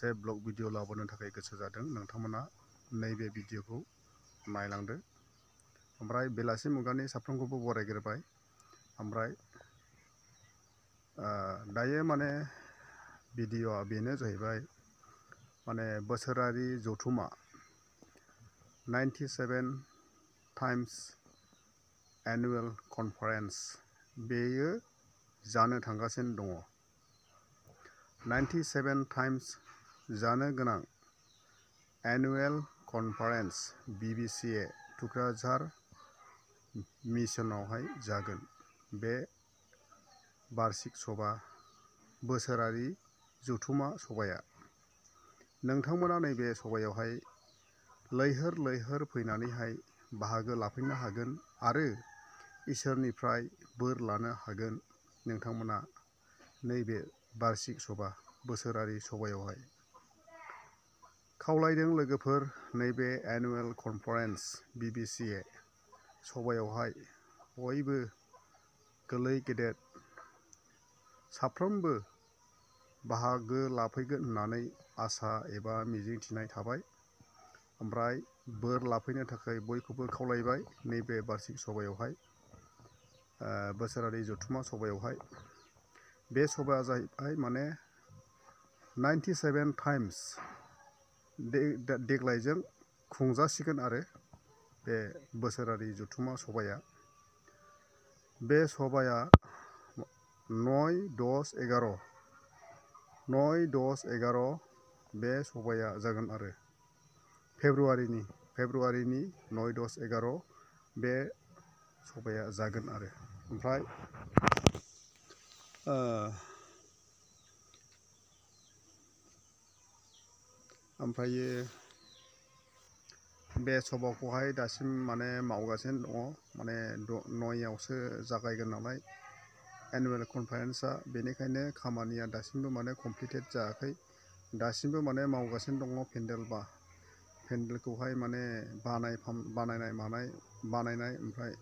मोनसे blog video लाबोनो थाखाय गोसो जादों। नोंथांमोना नैबे भिडिअखौ नायलांदो। ओमफ्राय बेलासि मुगानि साफ्रोमखौबो बरायग्रोबाय। ओमफ्राय दायो माने भिडिअआ बेनो जाहैबाय माने बोसोरारि जथुमा 97 टाइम्स एनुअल कनफारेन्स बेयो जानो थांगासिनो दङ। 97 टाइम्स जानो गोनां एनुअल कनफारेन्स BBCA टुक्राझार मिशनावहाय जागोन। बे बार्षिक सभा बोसोरारि जथुमा सभाया नोंथांमोना नैबे सभायावहाय लैहोर लैहोर फैनानैहाय बाहागो लाफैनो हागोन आरो इसोरनिफ्राय बोर लानो हागोन। नोंथांमोना नैबे बार्षिक सभा बोसोरारि सभायावहाय खावलायदों लोगोफोर, नैबे एनुअल कनफारेन्स BBCA सभायावहाय बयबो गोरलै गेदेर साफ्रोमबो बाहागो लाफैगोन होननानै आसा एबा मिजिंथिनाय थाबाय। ओमफ्राय बोर लाफैनो थाखाय बयखौबो खावलायबाय नैबे बार्षिक सभायावहाय बोसोरारि जथुमा सभायावहाय। बे सभाया जाहैबाय माने 97 टाइम्स देग्लायजों खुंजासिगोन आरो बे बोसोरारि जथुमा सभाया। बे सभाया 9-10-11 बे सभाया जागोन आरो फेब्रुवारिनि 9-10-11 बे सभाया जागोन आरो। ओमफ्रायो बे सभाखौहाय दासिम माने मावगासिनो दङ। माने 9आवसो जागायगोन नालाय एनुअल कनफारेन्सआ, बेनिखायनो खामानिया दासिमबो माने कमप्लिटेड जायाखै। दासिमबो माने मावगासिनो दङ। पेन्डेलखौहाय माने बानायनाय ओमफ्राय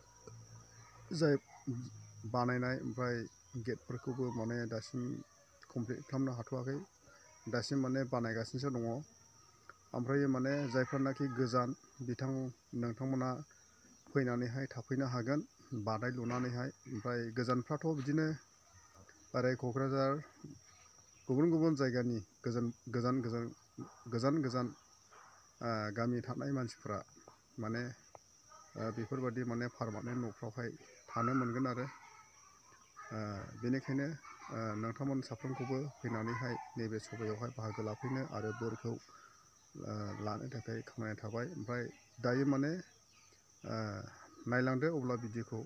ओमफ्राय गेटफोरखौबो माने दासिम कमप्लिट खालामनो हाथ'वाखै। दासिम माने बानायगासिनोसो दङ। ओमफ्राय माने जायफोरनाखि गोजान नोंथांमोना फैनानैहाय थाफैनो हागोन बादाय लुनानैहाय। ओमफ्राय गोजानफ्राथ' बिदिनो ओरै क'क्राझार गुबुन गुबुन जायगानि गोजान गामि थानाय मानसिफ्रा माने बेफोरबायदि माने पारमानेन्ट न'फ्रावहाय थानो मोनगोन आरो। बेनिखायनो नोंथांमोन साफ्रोमखौबो फैनानैहाय नैबे सभायावहाय बाहागो लाफैनो आरो बोरखौ लानो थाखाय खावलायनाय थाबाय। ओमफ्राय दायो माने नायलांदो अब्ला भिडिअखौ।